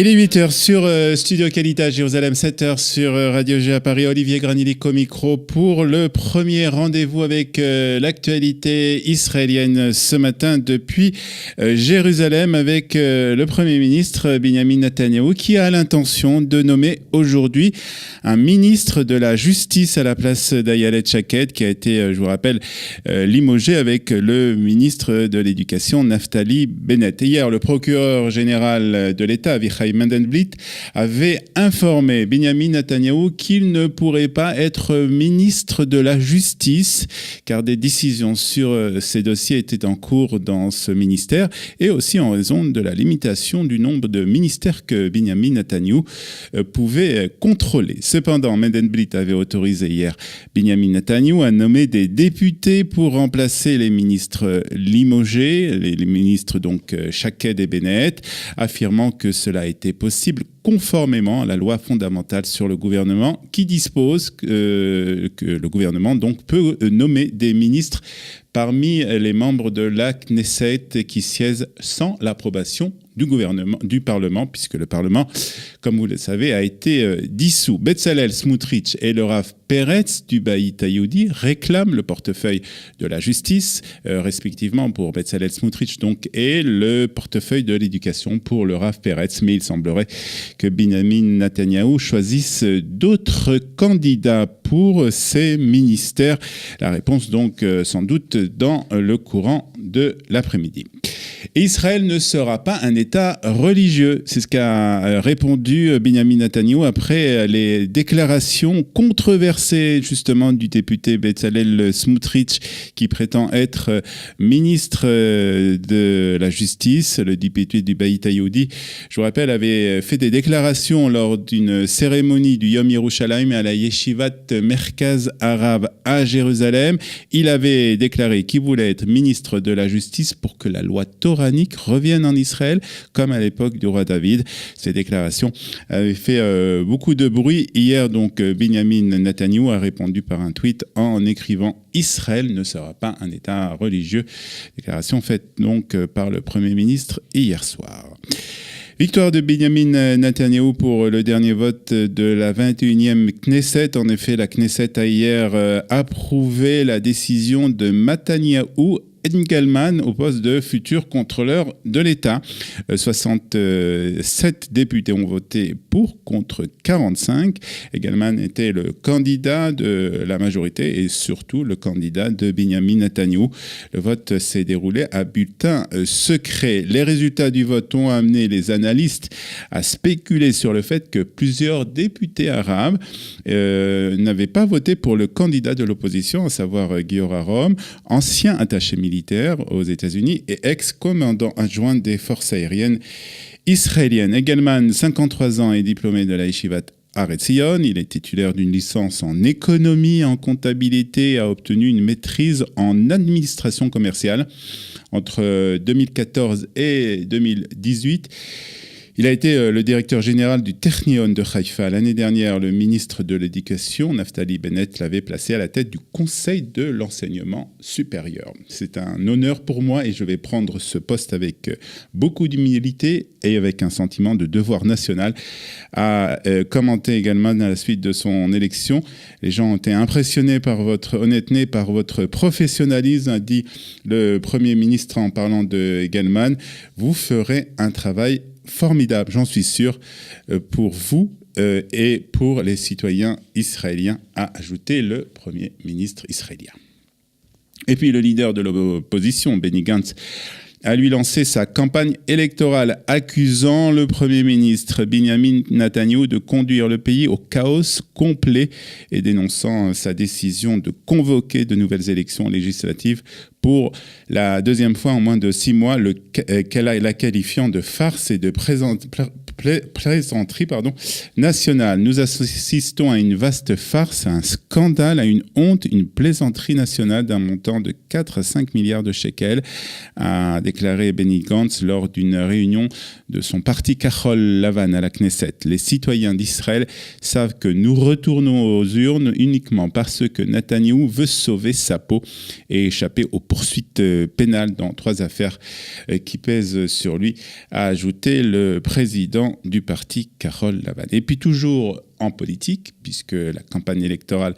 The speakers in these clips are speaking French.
Il est 8h sur Studio Qualité Jérusalem, 7h sur Radio G à Paris. Olivier Granilic au micro pour le premier rendez-vous avec l'actualité israélienne ce matin depuis Jérusalem avec le Premier ministre Benjamin Netanyahou qui a l'intention de nommer aujourd'hui un ministre de la Justice à la place d'Ayelet Shaked qui a été, je vous rappelle, limogé avec le ministre de l'Éducation Naftali Bennett. Et hier, le procureur général de l'État, Avichai Mandelblit, avait informé Benjamin Netanyahou qu'il ne pourrait pas être ministre de la Justice car des décisions sur ces dossiers étaient en cours dans ce ministère et aussi en raison de la limitation du nombre de ministères que Benjamin Netanyahou pouvait contrôler. Cependant, Mandelblit avait autorisé hier Benjamin Netanyahou à nommer des députés pour remplacer les ministres limogés, les ministres donc Shaked et Bennett, affirmant que cela était possible conformément à la loi fondamentale sur le gouvernement qui dispose que le gouvernement donc peut nommer des ministres parmi les membres de la Knesset qui siègent sans l'approbation du gouvernement, du Parlement, puisque le Parlement, comme vous le savez, a été dissous. Bezalel Smotrich et le Rav Peretz du Bayit Hayoudi réclament le portefeuille de la justice, respectivement pour Bezalel Smotrich donc, et le portefeuille de l'éducation pour le Rav Peretz. Mais il semblerait que Benjamin Netanyahou choisisse d'autres candidats pour ces ministères. La réponse donc sans doute dans le courant de l'après-midi. Et Israël ne sera pas un État religieux. C'est ce qu'a répondu Benjamin Netanyahou après les déclarations controversées justement du député Bezalel Smotrich qui prétend être ministre de la Justice, le député du Bayit Hayoudi. Je vous rappelle, avait fait des déclarations lors d'une cérémonie du Yom Yerushalayim à la Yeshivat Merkaz Arabe à Jérusalem. Il avait déclaré qu'il voulait être ministre de la Justice pour que la loi toranique revienne en Israël, comme à l'époque du roi David. Ces déclarations avaient fait beaucoup de bruit. Hier, donc, Benjamin Netanyahou a répondu par un tweet en écrivant « Israël ne sera pas un État religieux ». Déclaration faite donc par le Premier ministre hier soir. Victoire de Benjamin Netanyahou pour le dernier vote de la 21e Knesset. En effet, la Knesset a hier approuvé la décision de Mataniyahu Engelman au poste de futur contrôleur de l'État. 67 députés ont voté pour contre 45. Engelman était le candidat de la majorité et surtout le candidat de Benjamin Netanyahou. Le vote s'est déroulé à bulletin secret. Les résultats du vote ont amené les analystes à spéculer sur le fait que plusieurs députés arabes n'avaient pas voté pour le candidat de l'opposition, à savoir Giora Rom, ancien attaché militaire aux États-Unis et ex-commandant adjoint des forces aériennes israéliennes. Engelman, 53 ans, est diplômé de la Yeshivat Har Etzion. Il est titulaire d'une licence en économie, en comptabilité et a obtenu une maîtrise en administration commerciale entre 2014 et 2018. Il a été le directeur général du Technion de Haïfa. L'année dernière, le ministre de l'Éducation, Naftali Bennett, l'avait placé à la tête du Conseil de l'enseignement supérieur. C'est un honneur pour moi et je vais prendre ce poste avec beaucoup d'humilité et avec un sentiment de devoir national, a commenté également à la suite de son élection. Les gens ont été impressionnés par votre honnêteté, par votre professionnalisme, a dit le Premier ministre en parlant de Engelman. Vous ferez un travail formidable, j'en suis sûr, pour vous et pour les citoyens israéliens, a ajouté le Premier ministre israélien. Et puis le leader de l'opposition, Benny Gantz, a lui lancé sa campagne électorale accusant le Premier ministre Benjamin Netanyahou de conduire le pays au chaos complet et dénonçant sa décision de convoquer de nouvelles élections législatives pour la deuxième fois en moins de 6 mois, la qualifiant de farce et de plaisanterie nationale. Nous assistons à une vaste farce, à un scandale, à une honte, une plaisanterie nationale d'un montant de 4 à 5 milliards de shekels, a déclaré Benny Gantz lors d'une réunion de son parti Kahol Lavan à la Knesset. Les citoyens d'Israël savent que nous retournons aux urnes uniquement parce que Netanyahou veut sauver sa peau et échapper aux poursuites pénales dans 3 affaires qui pèsent sur lui, a ajouté le président président du parti Carole Laval. Et puis toujours en politique, puisque la campagne électorale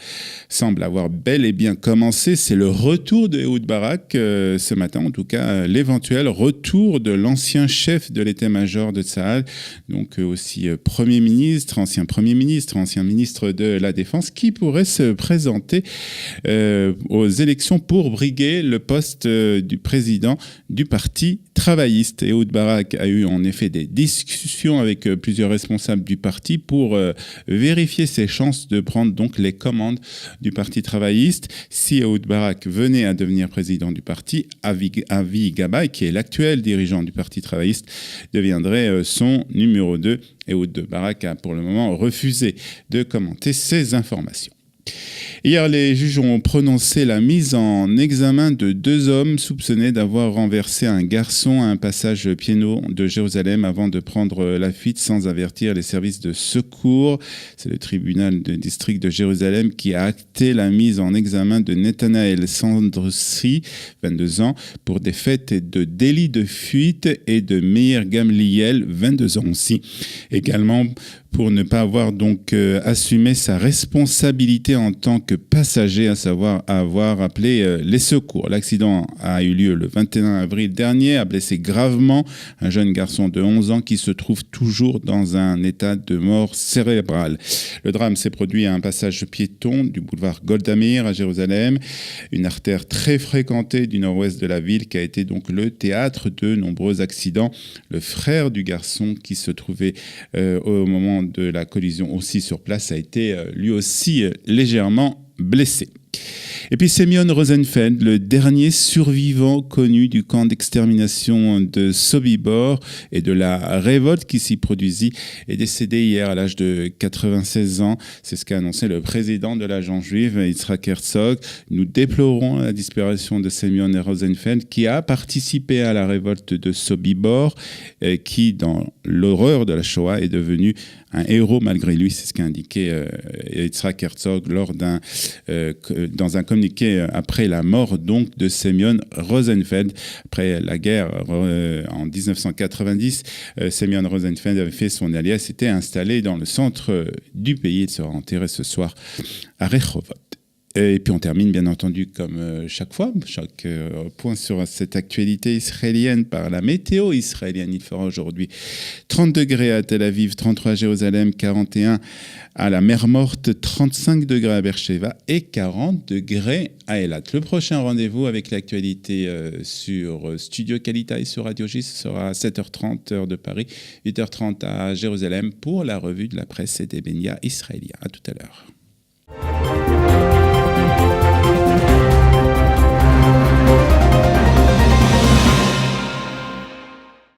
semble avoir bel et bien commencé, c'est le retour de Ehud Barak ce matin, en tout cas l'éventuel retour de l'ancien chef de l'état-major de Tsahal, donc aussi ancien Premier ministre, ancien ministre de la Défense, qui pourrait se présenter aux élections pour briguer le poste du président du parti travailliste. Ehud Barak a eu en effet des discussions avec plusieurs responsables du parti pour vérifier ses chances de prendre donc les commandes du parti travailliste. Si Ehud Barak venait à devenir président du parti, Avi Gabay, qui est l'actuel dirigeant du parti travailliste, deviendrait son numéro 2. Ehud Barak a pour le moment refusé de commenter ces informations. Hier, les juges ont prononcé la mise en examen de 2 hommes soupçonnés d'avoir renversé un garçon à un passage piéton de Jérusalem avant de prendre la fuite sans avertir les services de secours. C'est le tribunal de district de Jérusalem qui a acté la mise en examen de Netanyael Sandrsi, 22 ans, pour des faits de délit de fuite, et de Meir Gamliel, 22 ans aussi, également pour ne pas avoir donc assumé sa responsabilité en tant que passager, à savoir avoir appelé les secours. L'accident a eu lieu le 21 avril dernier, a blessé gravement un jeune garçon de 11 ans qui se trouve toujours dans un état de mort cérébrale. Le drame s'est produit à un passage piéton du boulevard Golda Meir à Jérusalem, une artère très fréquentée du nord-ouest de la ville qui a été donc le théâtre de nombreux accidents. Le frère du garçon qui se trouvait au moment de la collision aussi sur place a été lui aussi légèrement blessé. Et puis Semyon Rosenfeld, le dernier survivant connu du camp d'extermination de Sobibor et de la révolte qui s'y produisit, est décédé hier à l'âge de 96 ans. C'est ce qu'a annoncé le président de l'agence juive, Yitzhak Herzog. Nous déplorons la disparition de Semyon Rosenfeld, qui a participé à la révolte de Sobibor, qui, dans l'horreur de la Shoah, est devenu un héros malgré lui. C'est ce qu'a indiqué Yitzhak Herzog dans un communiqué après la mort donc de Semyon Rosenfeld. Après la guerre en 1990, Semyon Rosenfeld avait fait son alias, s'était installé dans le centre du pays. Il sera enterré ce soir à Rehovot. Et puis on termine bien entendu comme chaque point sur cette actualité israélienne par la météo israélienne. Il fera aujourd'hui 30 degrés à Tel Aviv, 33 à Jérusalem, 41 à la mer Morte, 35 degrés à Beersheva et 40 degrés à Eilat. Le prochain rendez-vous avec l'actualité sur Studio Qualita et sur Radio J, ce sera à 7h30 heure de Paris, 8h30 à Jérusalem pour la revue de la presse et des médias israéliens. À tout à l'heure.